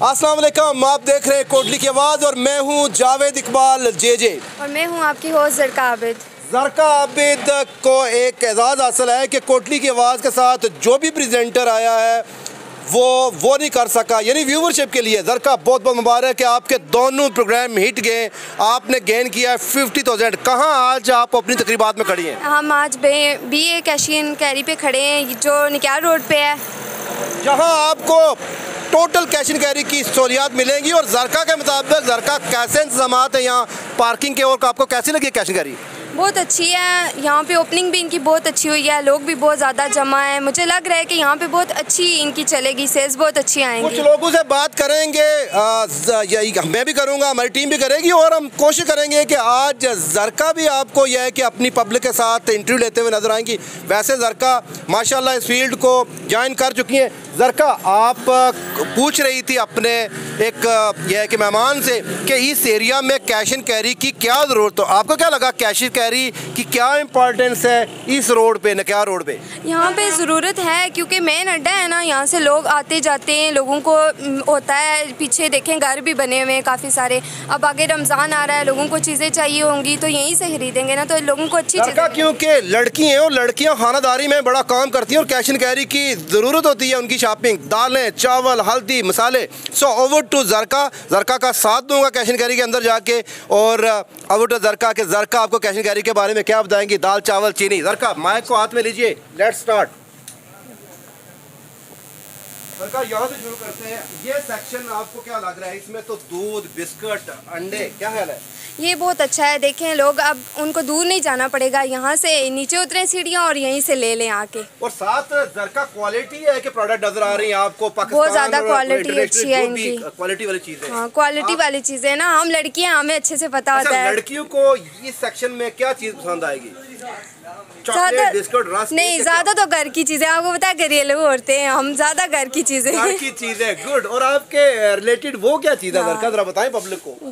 अस्सलाम वालेकुम, आप देख रहे हैं कोटली की आवाज़ और मैं हूं जावेद इकबाल जे और मैं हूं आपकी होस्ट ज़रका आबिद। ज़रका आबिद को एक एजाज़ हासिल है कि कोटली की आवाज़ के साथ जो भी प्रेजेंटर आया है वो नहीं कर सका, यानी व्यूवरशिप के लिए ज़रका बहुत बहुत मुबारक है। आपके दोनों प्रोग्राम हिट गए, आपने गेन किया 50,000। कहाँ आज आप अपनी तकरीबात में खड़ी हैं? हम आज BA कैशियन कैरी पे खड़े हैं जो निक्यार रोड पे है, जहाँ आपको टोटल कैश एंड कैरी की सहूलियात मिलेंगी। और ज़रका के मुताबिक ज़रका कैसे इंतजामात है यहाँ पार्किंग के, और आपको कैसी लगी कैश एंड कैरी? बहुत अच्छी है। यहाँ पे ओपनिंग भी इनकी बहुत अच्छी हुई है, लोग भी बहुत ज़्यादा जमा है। मुझे लग रहा है कि यहाँ पे बहुत अच्छी इनकी चलेगी, सेल्स बहुत अच्छी आएंगी। कुछ लोगों से बात करेंगे, मैं भी करूँगा, हमारी टीम भी करेगी, और हम कोशिश करेंगे कि आज ज़रका भी आपको यह है कि अपनी पब्लिक के साथ इंटरव्यू लेते हुए नजर आएंगी। वैसे ज़रका माशाल्लाह इस फील्ड को ज्वाइन कर चुकी हैं। ज़रका, आप पूछ रही थी अपने एक यह है कि मेहमान से कि इस एरिया में कैश एंड कैरी की क्या ज़रूरत हो, आपको क्या लगा कैश एंड कैरी की क्या इंपॉर्टेंस है इस रोड पे, नक्यार रोड पे? यहाँ पे ज़रूरत है क्योंकि मेन अड्डा है ना, यहाँ से लोग आते जाते हैं, लोगों को होता है। पीछे देखें घर भी बने हुए हैं काफ़ी सारे। अब आगे रमज़ान आ रहा है, लोगों को चीज़ें चाहिए होंगी तो यहीं से खरीदेंगे ना, तो लोगों को अच्छी चीज़ें। क्योंकि लड़की हैं और लड़कियाँ खानादारी में बड़ा काम करती हैं और कैश एंड कैरी की ज़रूरत होती है उनकी शॉपिंग, दालें, चावल, हल्दी, मसाले। So over to Zarka. Zarka का साथ दूंगा कैश एंड कैरी के अंदर जाके, और ओवर टू ज़रका के ज़रका आपको कैश एंड कैरी के बारे में क्या बताएंगी? दाल, चावल, चीनी। ज़रका, माइक को हाथ में लीजिए, लेट्स स्टार्ट। ज़रका, यहाँ से शुरू करते हैं। ये सेक्शन आपको क्या लग रहा है? इसमें तो दूध, बिस्कुट, अंडे, क्या ख्याल है? ये बहुत अच्छा है। देखें लोग अब उनको दूर नहीं जाना पड़ेगा, यहाँ से नीचे उतरें सीढ़ियाँ और यहीं से ले लें आके। और साथ ज़रका क्वालिटी है कि प्रोडक्ट नजर आ रही है आपको? बहुत ज़्यादा क्वालिटी अच्छी है इनकी, क्वालिटी वाली चीज़ है। हाँ, क्वालिटी वाली चीज़ें ना, हम लड़कियाँ हमें अच्छे से पता होता है। लड़कियों को इस सेक्शन में क्या चीज़ पसंद आएगी? Chocolate, biscuit, rusk? नहीं, ज़्यादा तो घर की चीज़ें, आपको पता है घरेलू औरतें हैं हम, ज़्यादा घर की चीज़ें। घर की चीज़ें, गुड। और आपके रिलेटेड वो क्या चीज़ है ज़रका, जरा बताएं पब्लिक को।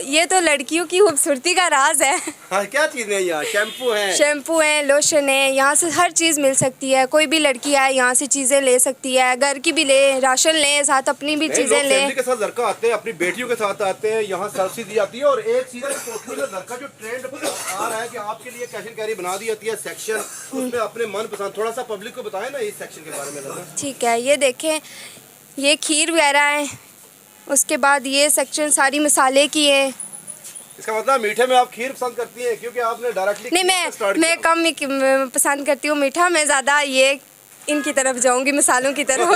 ये तो लड़कियों की खूबसूरती का राज है। हाँ, क्या चीज़ें हैं यहाँ? शैम्पू है, लोशन है, यहाँ से हर चीज़ मिल सकती है। कोई भी लड़की आए यहाँ से चीज़ें ले सकती है, घर की भी ले, राशन ले, साथ अपनी भी चीज़ें ले। के साथ ज़रका आते हैं, अपनी बेटियों के साथ आते हैं, यहाँ सर्विस दी जाती है। और एक चीज़ ज़रका जो ट्रेंड आ रहा है कि आपके लिए कैश एंड कैरी बना दी जाती है सेक्शन, उसमें अपने मन पसंद। थोड़ा सा पब्लिक को बताएं ना इस सेक्शन के बारे में। ठीक है, ये देखें, ये खीर वगैरह है, उसके बाद ये सेक्शन सारी मसाले की है। इसका मतलब मीठे में आप खीर पसंद करती हैं, क्योंकि आपने डायरेक्टली नहीं, मैं कम पसंद करती हूँ मीठा, मैं ज़्यादा ये इनकी तरफ जाऊंगी, मसालों की तरफ।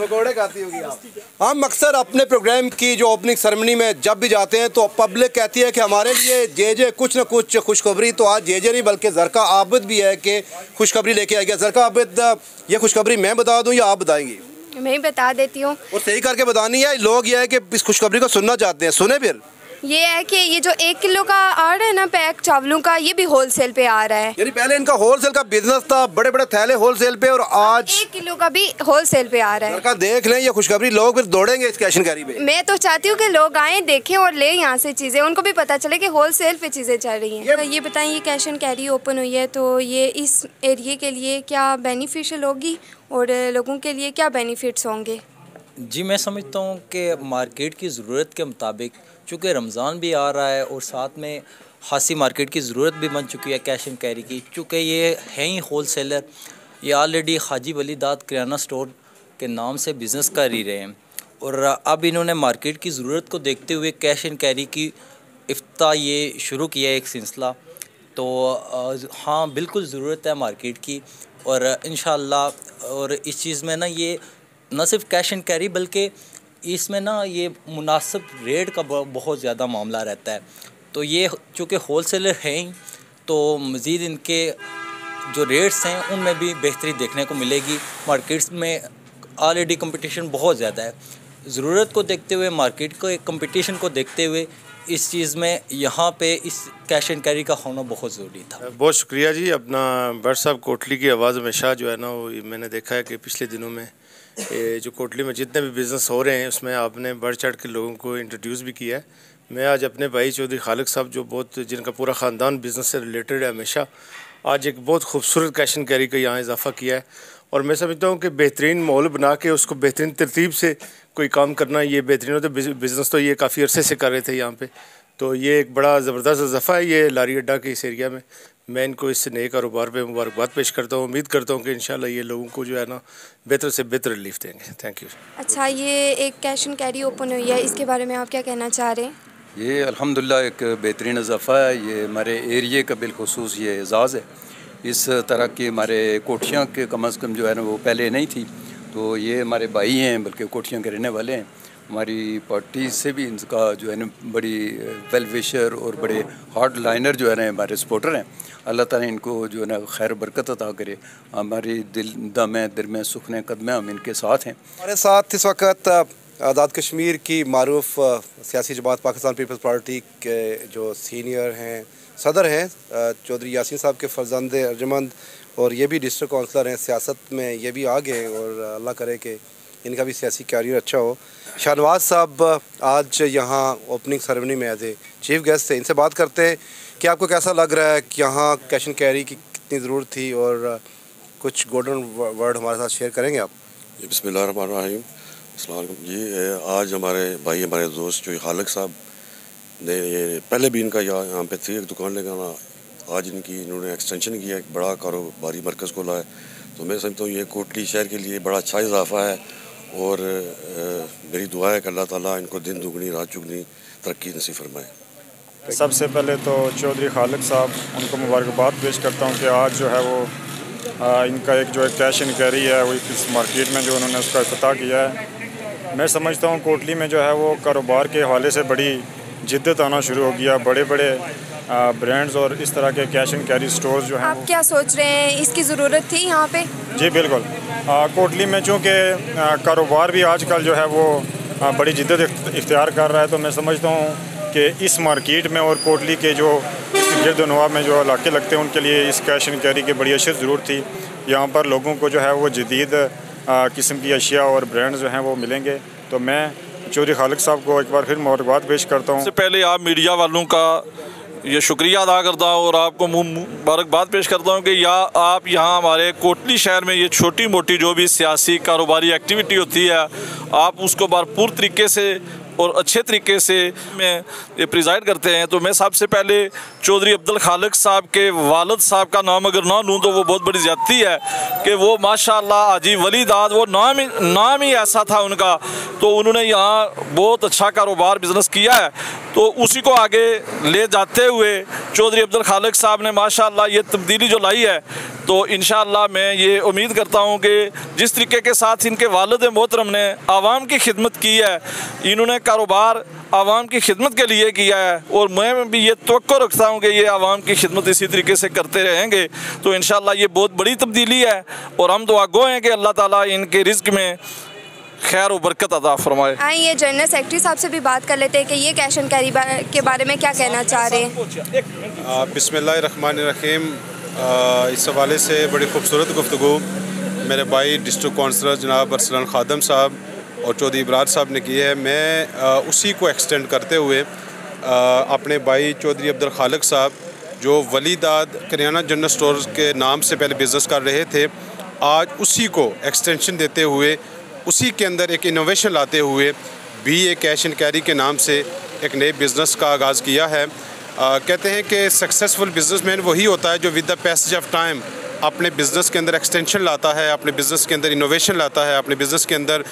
पकौड़े खाती होगी आप। हम अक्सर अपने प्रोग्राम की जो ओपनिंग सेरेमनी में जब भी जाते हैं तो पब्लिक कहती है कि हमारे लिए जे कुछ न कुछ खुशखबरी। तो आज जे नहीं बल्कि ज़रका आबिद भी है कि खुशखबरी लेके आ गया। ज़रका आबिद, ये खुशखबरी मैं बता दूं या आप बताएंगी? मैं ही बता देती हूँ। और सही करके बतानी है, लोग ये है कि इस खुशखबरी को सुनना चाहते हैं, सुने फिर। ये है कि ये जो 1 किलो का आ रहा है ना पैक चावलों का, ये भी होलसेल पे आ रहा है। यानी पहले इनका होलसेल का बिजनेस था, बड़े बड़े थैले होलसेल पे, और आज 1 किलो का भी होलसेल पे आ रहा है। देख लें ये खुशखबरी, लोग फिर दौड़ेंगे इस कैश एंड कैरी पे। मैं तो चाहती हूँ कि लोग आए, देखें और ले यहाँ से चीज़ें, उनको भी पता चले कि होलसेल पे चीज़ें चल रही हैं। ये बताएं, ये कैश एंड कैरी ओपन हुई है तो ये इस एरिए के लिए क्या बेनिफिशियल होगी और लोगों के लिए क्या बेनिफिट्स होंगे? जी, मैं समझता हूँ कि मार्केट की ज़रूरत के मुताबिक, चूँकि रमज़ान भी आ रहा है और साथ में खासी मार्केट की ज़रूरत भी बन चुकी है कैश एंड कैरी की, चूँकि ये हैं ही होल सेलर, ये ऑलरेडी हाजी वली दाद किराना स्टोर के नाम से बिज़नेस कर ही रहे हैं। और अब इन्होंने मार्केट की ज़रूरत को देखते हुए कैश एंड कैरी की इफ्ता ये शुरू किया है एक सिलसिला। तो हाँ, बिल्कुल ज़रूरत है मार्केट की, और इंशाअल्लाह। और इस चीज़ में ना, ये न सिर्फ कैश एंड कैरी बल्कि इसमें ना ये मुनासिब रेट का बहुत ज़्यादा मामला रहता है। तो ये चूँकि होल सेलर हैं ही, तो मज़ीद इनके जो रेट्स हैं उनमें भी बेहतरी देखने को मिलेगी। मार्केट्स में ऑलरेडी कंपटीशन बहुत ज़्यादा है, ज़रूरत को देखते हुए, मार्केट को एक कंपटीशन को देखते हुए इस चीज़ में यहाँ पे इस कैश एंड कैरी का होना बहुत ज़रूरी था। बहुत शुक्रिया जी। अपना भट्ट साहब, कोटली की आवाज़ हमेशा जो है ना, वो मैंने देखा है कि पिछले दिनों में जो कोटली में जितने भी बिज़नेस हो रहे हैं उसमें आपने बढ़ चढ़ के लोगों को इंट्रोड्यूस भी किया है। मैं आज अपने भाई चौधरी खालिक साहब, जो बहुत जिनका पूरा ख़ानदान बिज़नेस से रिलेटेड है हमेशा, आज एक बहुत खूबसूरत कैश एंड कैरी का यहाँ इजाफ़ा किया है। और मैं समझता हूँ कि बेहतरीन माहौल बना के उसको बेहतरीन तरतीब से कोई काम करना ये बेहतरीन हो। तो बिज़नेस तो ये काफ़ी अरसे से कर रहे थे यहाँ पे, तो ये एक बड़ा ज़बरदस्त इज़ाफ़ा है ये लारी अड्डा के इस एरिया में। मैं इनको इस नए कारोबार पे मुबारकबाद पेश करता हूँ। उम्मीद करता हूँ कि इंशाल्लाह ये लोगों को जो है ना बेहतर से बेहतर रिलीफ देंगे। Thank you. अच्छा, ये एक कैश एंड कैरी ओपन हुई है, इसके बारे में आप क्या कहना चाह रहे हैं? ये अल्हम्दुलिल्लाह एक बेहतरीन इज़ाफ़ा है। ये हमारे एरिए का बिलखुसूस ये एज़ाज़ है। इस तरह की हमारे कोठियाँ के कम अज़ कम जो है ना वो पहले नहीं थी, तो ये हमारे भाई हैं बल्कि कोठियाँ के रहने वाले हैं। हमारी पार्टी से भी इनका जो है ना बड़ी वेल विशर और बड़े हार्ड लाइनर जो है ना हमारे सपोर्टर हैं। अल्लाह ताला इनको जो है ना खैर बरकत अता करे। हमारी दिल में सुखने कदमें हम इनके साथ हैं। हमारे साथ इस वक्त आज़ाद कश्मीर की मारूफ सियासी जमात पाकिस्तान पीपल्स पार्टी के जो सीनियर हैं, सदर हैं, चौधरी यासीन साहब के फर्जंद अर्जमंद, और ये भी डिस्ट्रिक्ट काउंसलर हैं, सियासत में ये भी आ गए और अल्लाह करे कि इनका भी सियासी कैरियर अच्छा हो। शाहनवाज साहब आज यहाँ ओपनिंग सेरेमनी में एज ए चीफ गेस्ट थे। इनसे बात करते हैं कि आपको कैसा लग रहा है कि यहाँ कैश एंड कैरी की कितनी ज़रूरत थी, और कुछ गोल्डन वर्ड हमारे साथ शेयर करेंगे आप? बिस्मिल्लाहिर्रहमानिर्रहीम। अस्सलाम वालेकुम। ये आज हमारे भाई हमारे दोस्त जो खालिक साहब ने, ये पहले भी इनका यहाँ पे थी एक दुकान लगाना, आज इन्होंने एक्सटेंशन किया, एक बड़ा कारोबारी मरकज़ खोला है। तो मैं समझता हूँ ये कोटली शहर के लिए बड़ा अच्छा इजाफ़ा है, और मेरी दुआ है कि अल्लाह ताला इनको दिन दुगनी रात चुगनी तरक्की नसीब फरमाए। सबसे पहले तो चौधरी खालिक साहब उनको मुबारकबाद पेश करता हूँ कि आज जो है वो इनका एक जो है कैश एंड कैरी है वो इस मार्केट में जो उन्होंने उसका इफ्तिताह किया है। मैं समझता हूँ कोटली में जो है वो कारोबार के हवाले से बड़ी जिद्दत आना शुरू हो गया। बड़े बड़े ब्रांड्स और इस तरह के कैश एंड कैरी स्टोर्स जो हैं। आप क्या सोच रहे हैं, इसकी ज़रूरत थी यहाँ पे? जी बिल्कुल। कोटली में चूँकि कारोबार भी आजकल जो है वो बड़ी जिद्दत इख्तियार कर रहा है, तो मैं समझता हूँ कि इस मार्केट में और कोटली के जो गिरद नवाब में जो इलाके लगते हैं उनके लिए इस कैश एंड कैरी की बड़ी अशद ज़रूरत थी। यहाँ पर लोगों को जो है वो जदीद किस्म की अशिया और ब्रांड जो हैं वो मिलेंगे। तो मैं चौधरी खालिक साहब को एक बार फिर मुबारकबाद पेश करता हूँ। सबसे पहले आप मीडिया वालों का ये शुक्रिया अदा करता हूँ और आपको मुबारकबाद पेश करता हूँ कि आप यहाँ हमारे कोटली शहर में ये छोटी मोटी जो भी सियासी कारोबारी एक्टिविटी होती है आप उसको भरपूर तरीके से और अच्छे तरीके से में ये प्रिजाइड करते हैं। तो मैं सबसे पहले चौधरी अब्दुल खालिक साहब के वालिद साहब का नाम अगर ना लूँ तो वो बहुत बड़ी ज़्यादती है कि वो माशाअल्लाह हाजी वली दाद, वो नाम ही ऐसा था उनका, तो उन्होंने यहाँ बहुत अच्छा कारोबार बिज़नेस किया है। तो उसी को आगे ले जाते हुए चौधरी अब्दुल खालिक साहब ने माशाअल्लाह ये तब्दीली जो लाई है, तो इंशाअल्लाह मैं ये उम्मीद करता हूँ कि जिस तरीके के साथ इनके वालिद मोहतरम ने आवाम की खिदमत की है, इन्होंने कारोबार आवाम की खिदमत के लिए किया है, और मैं भी ये तवक्को रखता हूँ कि ये आवाम की खिदमत इसी तरीके से करते रहेंगे। तो इंशाअल्लाह ये बहुत बड़ी तब्दीली है, और हम दुआ गो हैं कि अल्लाह ताला इनके रिज़्क़ में खैर और बरकत अता फरमाए। आइए जनरल सेक्रेटरी साहब से भी बात कर लेते हैं कि ये कैश एंड कैरी के बारे में क्या कहना चाह रहे हैं। बिस्मिल्लाहिर्रहमानिर्रहीम। इस हवाले से बड़ी खूबसूरत गुफ्तगू मेरे भाई डिस्ट्रिक्ट काउंसलर जनाब अरसलान खादम साहब और चौधरी इब्रार साहब ने की है। मैं उसी को एक्सटेंड करते हुए अपने भाई चौधरी अब्दुल खालिक साहब जो वली दाद करियाना जनरल स्टोर के नाम से पहले बिज़नेस कर रहे थे, आज उसी को एक्सटेंशन देते हुए उसी के अंदर एक इनोवेशन लाते हुए भी ये कैश एंड कैरी के नाम से एक नए बिज़नेस का आगाज़ किया है। कहते हैं कि सक्सेसफुल बिजनेसमैन वही होता है जो with the passage of time अपने बिज़नेस के अंदर एक्सटेंशन लाता है, अपने बिज़नेस के अंदर इनोवेशन लाता है, अपने बिज़नेस के अंदर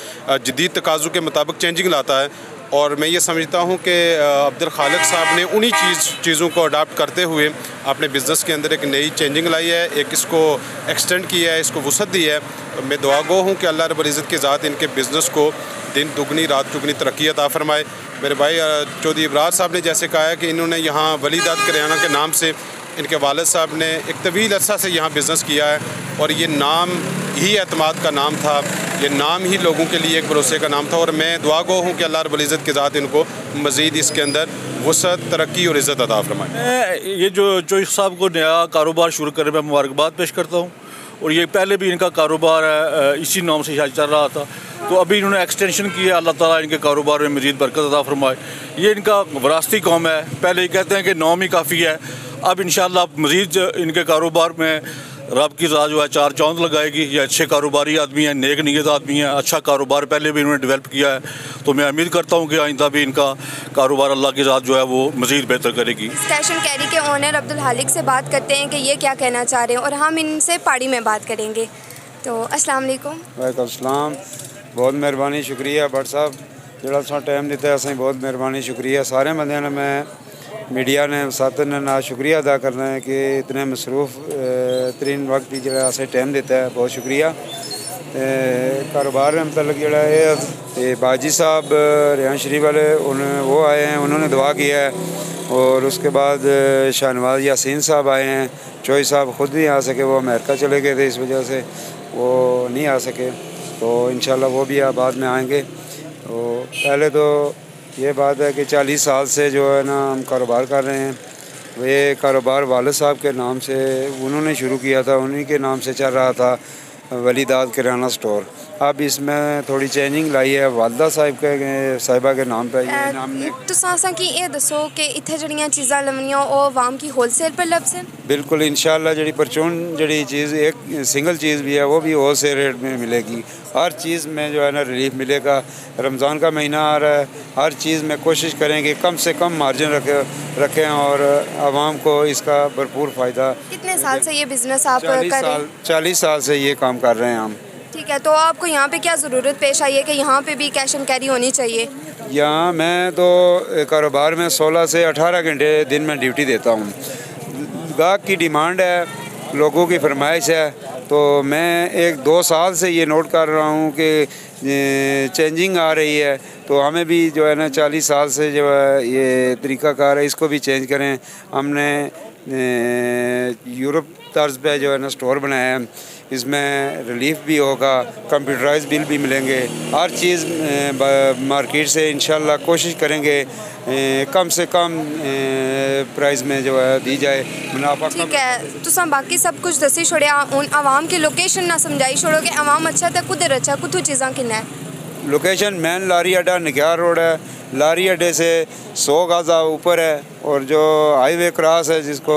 जदीद तकाज़ों के मुताबिक चेंजिंग लाता है। और मैं ये समझता हूँ कि अब्दुल खालिक साहब ने उन्हीं चीज़ों को अडाप्ट करते हुए अपने बिज़नेस के अंदर एक नई चेंजिंग लाई है, एक इसको एक्सटेंड किया है, इसको वसअत दी है। तो मैं दुआ गो हूँ कि अल्लाह रब्बुल इज़्ज़त के ज़ात इनके बिज़नेस को दिन दुगनी रात चुगनी तरक्की अता फरमाए। मेरे भाई चौधरी इब्रार साहब ने जैसे कहा है कि इन्होंने यहाँ वली दाद करियाना के नाम से इनके वालिद साहब ने एक तवील अरसा से यहाँ बिज़नेस किया है, और ये नाम ही एतमाद का नाम था, ये नाम ही लोगों के लिए एक भरोसे का नाम था। और मैं दुआ गो हूँ कि अल्लाह रब्बुल इज़्ज़त के ज़ात इनको मज़ीद इसके अंदर वसअत तरक्की और इज़्ज़त अता फरमाए। ये जो चौधरी साहब को नया कारोबार शुरू करने में मुबारकबाद पेश करता हूँ, और ये पहले भी इनका कारोबार है इसी नाम से शायद चल रहा था, तो अभी इन्होंने एक्सटेंशन किया। अल्लाह ताला इनके कारोबार में मज़ीद बरकत अता फरमाए। ये इनका विरासती कौम है, पहले ये कहते हैं कि नाम ही काफ़ी है, अब इंशाअल्लाह मज़ीद इनके कारोबार में रब की रज़ा जो है चार चांद लगाएगी। ये अच्छे कारोबारी आदमी हैं, नेक नीयत आदमी हैं, अच्छा कारोबार पहले भी इन्होंने डेवलप किया है, तो मैं उम्मीद करता हूँ कि आइंदा भी इनका कारोबार अल्लाह की ज़ात जो है वो मज़ीद बेहतर करेगी। कैश एंड कैरी के ओनर अब्दुल हालिक से बात करते हैं कि ये क्या कहना चाह रहे हैं और हम इनसे पहाड़ी में बात करेंगे। तो अस्सलाम वालेकुम। वालेकुम सलाम। बहुत मेहरबानी, शुक्रिया भट्ट साहब जोड़ा सा टाइम दिता है, असें बहुत मेहरबानी शुक्रिया सारे बंदे ने, मैं मीडिया ने साथ ने ना शुक्रिया अदा करना है कि इतने मसरूफ तरीन वक्त ही जो असें टाइम दिता है, बहुत शुक्रिया। कारोबार में मतलब जोड़ा है बाजी साहब रियान शरीफ वाले वो आए हैं, उन्होंने दुआ किया है, और उसके बाद शाहनवाज यासीन साहब आए हैं। चोई साहब ख़ुद नहीं आ सके, वो अमेरिका चले गए थे, इस वजह से वो नहीं आ सके, तो इंशाल्लाह वो भी बाद में आएंगे। तो पहले तो ये बात है कि 40 साल से जो है ना हम कारोबार कर रहे हैं। ये कारोबार वालिद साहब के नाम से उन्होंने शुरू किया था, उन्हीं के नाम से चल रहा था, वलीदाद किराना स्टोर। अब इसमें थोड़ी चेंजिंग लाई है, वालदा साहिबा के नाम पे ये नाम ने। तुसां की ये दसो कि इत्थे जड़ियां चीज़ां लवनियां ओ आवाम की होलसेल पर लभसन? बिल्कुल इंशाल्लाह जड़ी परचून जड़ी चीज़ एक सिंगल चीज़ भी है वो भी होलसेल रेट में मिलेगी। हर चीज़ में जो है ना रिलीफ मिलेगा। रमज़ान का महीना आ रहा है, हर चीज़ में कोशिश करेंगे कम से कम मार्जिन रखें और आवाम को इसका भरपूर फ़ायदा। कितने साल से ये बिज़नेस आप कर रहे हैं? 40 साल से ये काम कर रहे हैं हम। ठीक है, तो आपको यहाँ पे क्या ज़रूरत पेश आई है कि यहाँ पे भी कैश एंड कैरी होनी चाहिए? यहाँ मैं तो कारोबार में 16 से 18 घंटे दिन में ड्यूटी देता हूँ। गाहक की डिमांड है, लोगों की फरमाइश है, तो मैं 1-2 साल से ये नोट कर रहा हूँ कि चेंजिंग आ रही है, तो हमें भी जो है ना 40 साल से जो है ये तरीक़ाकार है, इसको भी चेंज करें। हमने यूरोप तर्ज पे जो है ना स्टोर बनाया है, इसमें रिलीफ भी होगा, कंप्यूटराइज बिल भी मिलेंगे, हर चीज़ मार्केट से इंशाल्लाह कोशिश करेंगे कम से कम प्राइस में जो है दी जाए, मुनाफा। ठीक है, तुसा बाकी सब कुछ दसी छोड़िया, उन आवाम की लोकेशन ना समझाई छोड़ो कि आवाम अच्छा था कुदर अच्छा कुछ चीज़ां किन्ना है? लोकेशन मेन लारी अड्डा निग्यार रोड है, लारी अड्डे से 100 गज़ ऊपर है, और जो हाईवे क्रॉस है जिसको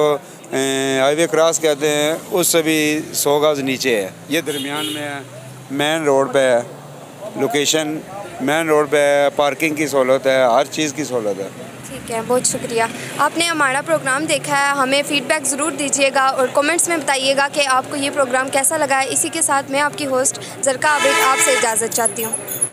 हाईवे क्रॉस कहते हैं उससे भी 100 गज़ नीचे है, ये दरमियान में है, मेन रोड पे है। लोकेशन मेन रोड पे है, पार्किंग की सहूलत है, हर चीज़ की सहूलत है। ठीक है, बहुत शुक्रिया। आपने हमारा प्रोग्राम देखा है, हमें फ़ीडबैक ज़रूर दीजिएगा और कमेंट्स में बताइएगा कि आपको ये प्रोग्राम कैसा लगा है। इसी के साथ मैं आपकी होस्ट ज़रका आबिद आपसे इजाज़त चाहती हूँ।